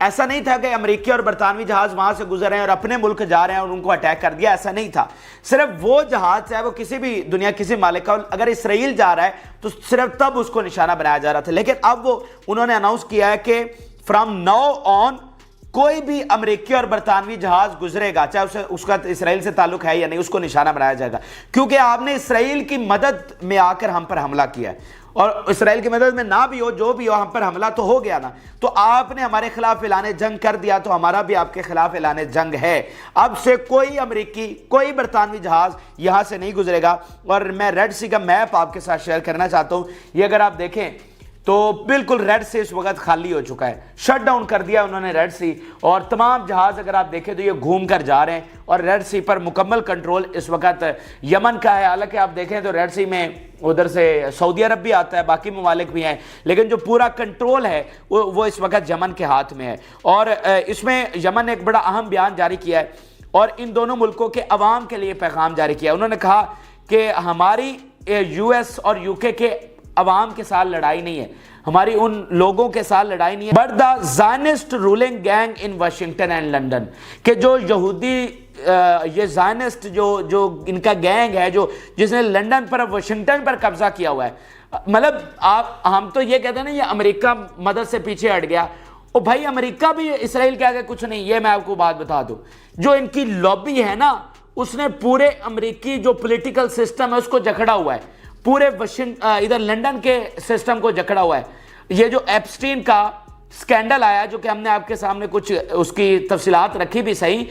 ایسا نہیں تھا کہ امریکی اور برطانوی جہاز وہاں سے گزر رہے ہیں اور اپنے ملک جا رہے ہیں اور ان کو اٹیک کر دیا، ایسا نہیں تھا. صرف وہ جہاز ہے وہ کسی بھی دنیا کسی مالک کا اگر اسرائیل جا رہا ہے تو صرف تب اس کو نشانہ بنایا جا رہا تھا. لیکن اب وہ انہوں نے اناؤنس کیا ہے کہ فرام ناؤ آن کوئی بھی امریکی اور برطانوی جہاز گزرے گا چاہے اس کا اسرائیل سے تعلق ہے یا نہیں، اس کو نشانہ بنایا جائے گا، کیونکہ آپ نے اسرائیل کی مدد میں آ کر ہم پر حملہ کیا ہے. اور اسرائیل کی مدد میں نہ بھی ہو، جو بھی ہو، ہم پر حملہ تو ہو گیا نا. تو آپ نے ہمارے خلاف اعلان جنگ کر دیا تو ہمارا بھی آپ کے خلاف اعلان جنگ ہے. اب سے کوئی امریکی کوئی برطانوی جہاز یہاں سے نہیں گزرے گا. اور میں ریڈ سی کا میپ آپ کے ساتھ شیئر کرنا چاہتا ہوں. یہ اگر آپ دیکھیں تو بالکل ریڈ سی اس وقت خالی ہو چکا ہے، شٹ ڈاؤن کر دیا انہوں نے ریڈ سی، اور تمام جہاز اگر آپ دیکھیں تو یہ گھوم کر جا رہے ہیں اور ریڈ سی پر مکمل کنٹرول اس وقت یمن کا ہے. حالانکہ آپ دیکھیں تو ریڈ سی میں ادھر سے سعودی عرب بھی آتا ہے، باقی ممالک بھی ہیں، لیکن جو پورا کنٹرول ہے وہ اس وقت یمن کے ہاتھ میں ہے. اور اس میں یمن نے ایک بڑا اہم بیان جاری کیا ہے اور ان دونوں ملکوں کے عوام کے لیے پیغام جاری کیا. انہوں نے کہا کہ ہماری یو ایس اور یو کے عوام کے ساتھ لڑائی نہیں ہے، ہماری ان لوگوں کے ساتھ لڑائی نہیں ہے، but the Zionist ruling gang in Washington and London, کہ جو یہودی یہ زائنسٹ جو ان کا گینگ ہے جس نے لنڈن پر واشنگٹن پر قبضہ کیا ہوا ہے. مطلب ہم تو یہ کہتے ہیں نا یہ امریکہ مدد سے پیچھے ہٹ گیا، اور بھائی امریکہ بھی اسرائیل کے آگے کچھ نہیں. یہ میں آپ کو بات بتا دوں، جو ان کی لابی ہے نا اس نے پورے امریکی جو پولیٹیکل سسٹم ہے اس کو جکڑا ہوا ہے، پورے ادھر لنڈن کے سسٹم کو جکڑا ہوا ہے. یہ جو ایپسٹین کا سکینڈل آیا جو کہ ہم نے آپ کے سامنے کچھ اس کی تفصیلات رکھی بھی صحیح،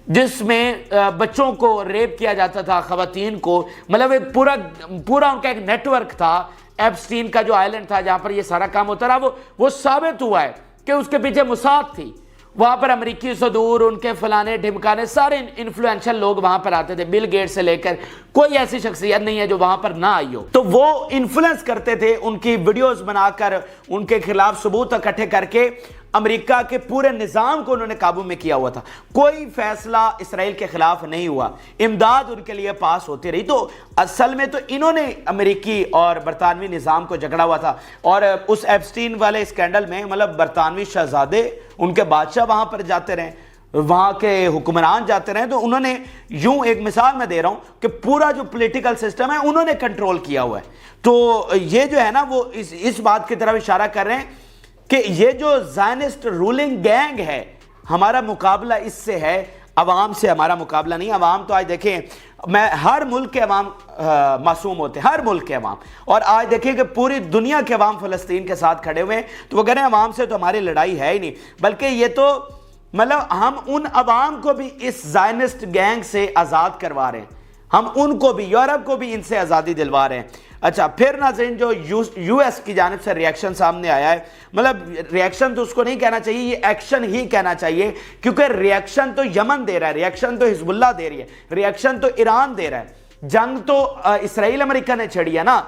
جس میں بچوں کو ریپ کیا جاتا تھا، خواتین کو، مطلب ایک پورا ان کا ایک نیٹ ورک تھا. ایپسٹین کا جو آئیلینڈ تھا جہاں پر یہ سارا کام ہوتا رہا، وہ ثابت ہوا ہے کہ اس کے پیچھے موساد تھی. وہاں پر امریکی صدور، ان کے فلانے ڈھمکانے سارے انفلوئنشل لوگ وہاں پر آتے تھے، بل گیٹ سے لے کر کوئی ایسی شخصیت نہیں ہے جو وہاں پر نہ آئی ہو. تو وہ انفلوئنس کرتے تھے، ان کی ویڈیوز بنا کر ان کے خلاف ثبوت اکٹھے کر کے امریکہ کے پورے نظام کو انہوں نے قابو میں کیا ہوا تھا. کوئی فیصلہ اسرائیل کے خلاف نہیں ہوا، امداد ان کے لیے پاس ہوتی رہی. تو اصل میں تو انہوں نے امریکی اور برطانوی نظام کو جکڑا ہوا تھا. اور اس ایپسٹین والے اسکینڈل میں مطلب برطانوی شہزادے، ان کے بادشاہ وہاں پر جاتے رہے، وہاں کے حکمران جاتے رہے. تو انہوں نے یوں ایک مثال میں دے رہا ہوں کہ پورا جو پولیٹیکل سسٹم ہے انہوں نے کنٹرول کیا ہوا ہے. تو یہ جو ہے نا وہ اس بات کی طرف اشارہ کر رہے ہیں کہ یہ جو زائنسٹ رولنگ گینگ ہے، ہمارا مقابلہ اس سے ہے، عوام سے ہمارا مقابلہ نہیں. عوام تو آج دیکھیں، میں ہر ملک کے عوام معصوم ہوتے ہیں، ہر ملک کے عوام، اور آج دیکھیں کہ پوری دنیا کے عوام فلسطین کے ساتھ کھڑے ہوئے ہیں. تو وہ کہہ رہے ہیں عوام سے تو ہماری لڑائی ہے ہی نہیں، بلکہ یہ تو مطلب ہم ان عوام کو بھی اس زائنسٹ گینگ سے آزاد کروا رہے ہیں، ہم ان کو بھی، یورپ کو بھی ان سے آزادی دلوا رہے ہیں. اچھا پھر ناظرین جو یو ایس کی جانب سے ریاکشن سامنے آیا ہے، مطلب ریاکشن تو اس کو نہیں کہنا چاہیے، یہ ایکشن ہی کہنا چاہیے، کیونکہ ریاکشن تو یمن دے رہا ہے، ریاکشن تو حزب اللہ دے رہی ہے، ریاکشن تو ایران دے رہا ہے. جنگ تو اسرائیل امریکہ نے چھیڑی ہے نا،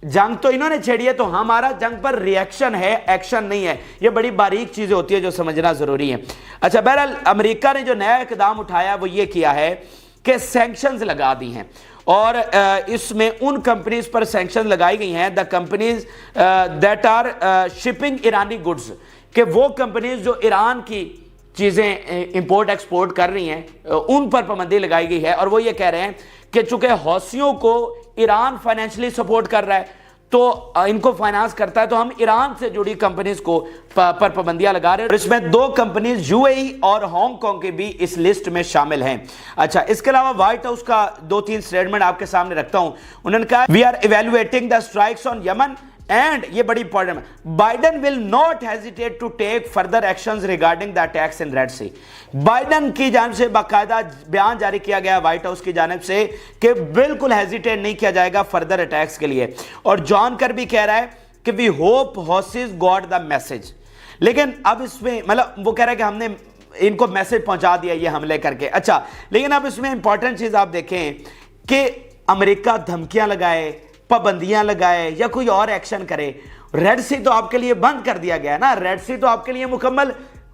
جنگ تو انہوں نے چھیڑی ہے، تو ہمارا جنگ پر ریاکشن ہے، ایکشن نہیں ہے. یہ بڑی باریک چیزیں ہوتی ہیں جو سمجھنا ضروری ہے. اچھا بہرحال امریکہ نے جو نیا اقدام اٹھایا وہ یہ کیا ہے کہ سینکشنز لگا دی ہیں، اور اس میں ان کمپنیز پر سینکشن لگائی گئی ہیں، دا کمپنیز دیٹ آر شپنگ ایرانی گڈز، کہ وہ کمپنیز جو ایران کی چیزیں امپورٹ ایکسپورٹ کر رہی ہیں ان پر پابندی لگائی گئی ہے. اور وہ یہ کہہ رہے ہیں کہ چونکہ حوثیوں کو ایران فائنینشلی سپورٹ کر رہا ہے تو ان کو فائنانس کرتا ہے، تو ہم ایران سے جڑی کمپنیز کو پر پابندیاں لگا رہے ہیں. اس میں 2 کمپنیز یو اے ای اور ہانگ کانگ کی بھی اس لسٹ میں شامل ہیں. اچھا اس کے علاوہ وائٹ ہاؤس کا 2-3 سٹیٹمنٹ آپ کے سامنے رکھتا ہوں. انہوں نے کہا we are evaluating the strikes on Yemen and, یہ بڑی امپورٹنٹ ہے، Biden will not hesitate to take further actions regarding the attacks in Red Sea. Biden کی جانب سے باقاعدہ بیان جاری کیا گیا وائٹ ہاؤس کی جانب سے کہ بالکل ہیزیٹیٹ نہیں کیا جائے گا فردر اٹیکس کے لیے. اور جان کربی کہہ رہا ہے کہ we hope Houthis got the message. لیکن اب اس میں مطلب وہ کہہ رہا ہے کہ ہم نے ان کو میسج پہنچا دیا یہ حملے کر کے. اچھا لیکن اب اس میں امپورٹنٹ چیز آپ دیکھیں کہ امریکہ دھمکیاں لگائے، پابندیاں لگائے یا کوئی اور ایکشن کرے، ریڈ سی تو آپ کے لیے بند کر دیا گیا نا، ریڈ سی تو آپ کے لیے مکمل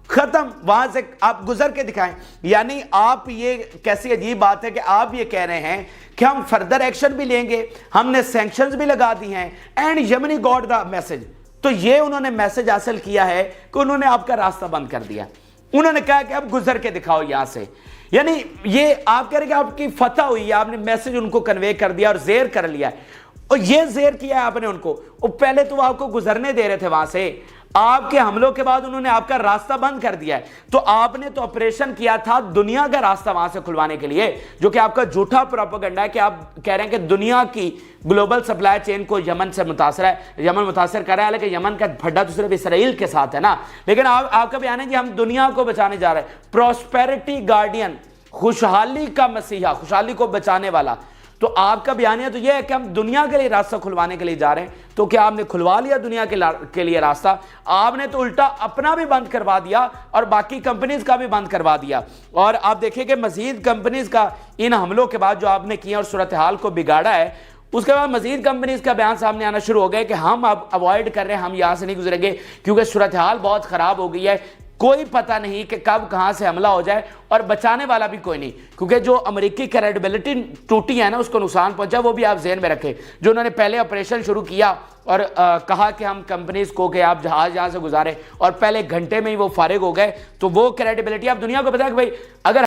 ختم، وہاں سے آپ گزر کے دکھائیں. یعنی آپ یہ کیسی عجیب بات ہے کہ آپ یہ کہہ رہے ہیں کہ ہم فردر ایکشن بھی لیں گے، ہم نے سینکشنز بھی لگا دی ہیں، اینڈ یمنی گاٹ دا میسج. تو یہ انہوں نے میسج حاصل کیا ہے کہ انہوں نے آپ کا راستہ بند کر دیا. انہوں نے کہا کہ اب گزر کے دکھاؤ یہاں سے. یعنی یہ آپ کہہ رہے کہ آپ کی فتح ہوئی ہے, آپ نے میسج ان کو کنوے کر دیا اور زیر کر لیا ہے. اور یہ زیر کیا ہے آپ نے ان کو, اور پہلے تو وہ آپ کو گزرنے دے رہے تھے وہاں سے, آپ کے حملوں کے بعد انہوں نے آپ کا راستہ بند کر دیا ہے. تو آپ نے تو آپریشن کیا تھا دنیا کا راستہ وہاں سے کھلوانے کے لیے, جو کہ آپ کا جھوٹا پروپیگنڈا ہے کہ آپ کہہ رہے ہیں کہ دنیا کی گلوبل سپلائی چین کو یمن سے متاثر ہے, یمن متاثر کر رہا ہے, حالانکہ یمن کا پھڈا تو صرف اسرائیل کے ساتھ ہے نا. لیکن آپ کا بیان ہے کہ ہم دنیا کو بچانے جا رہے ہیں, پراسپیرٹی گارڈین, خوشحالی کا مسیحا, خوشحالی کو بچانے والا. تو آپ کا بیانیہ تو یہ ہے کہ ہم دنیا کے لیے راستہ کھلوانے کے لیے جا رہے ہیں. تو کیا آپ نے کھلوا لیا دنیا کے لیے راستہ؟ آپ نے تو الٹا اپنا بھی بند کروا دیا اور باقی کمپنیز کا بھی بند کروا دیا. اور آپ دیکھیں کہ مزید کمپنیز کا ان حملوں کے بعد جو آپ نے کیا اور صورتحال کو بگاڑا ہے, اس کے بعد مزید کمپنیز کا بیان سامنے آنا شروع ہو گیا کہ ہم اب اوائڈ کر رہے ہیں, ہم یہاں سے نہیں گزریں گے کیونکہ صورتحال بہت خراب ہو گئی ہے, کوئی پتہ نہیں کہ کب کہاں سے حملہ ہو جائے, اور بچانے والا بھی کوئی نہیں. کیونکہ جو امریکی کریڈیبلٹی ٹوٹی ہے نا, اس کو نقصان پہنچا, وہ بھی آپ ذہن میں رکھیں. جو انہوں نے پہلے آپریشن شروع کیا اور کہا کہ ہم کمپنیز کو کہ آپ جہاز یہاں سے گزارے, اور پہلے گھنٹے میں ہی وہ فارغ ہو گئے, تو وہ کریڈیبلٹی آپ دنیا کو بتائیں کہ بھائی اگر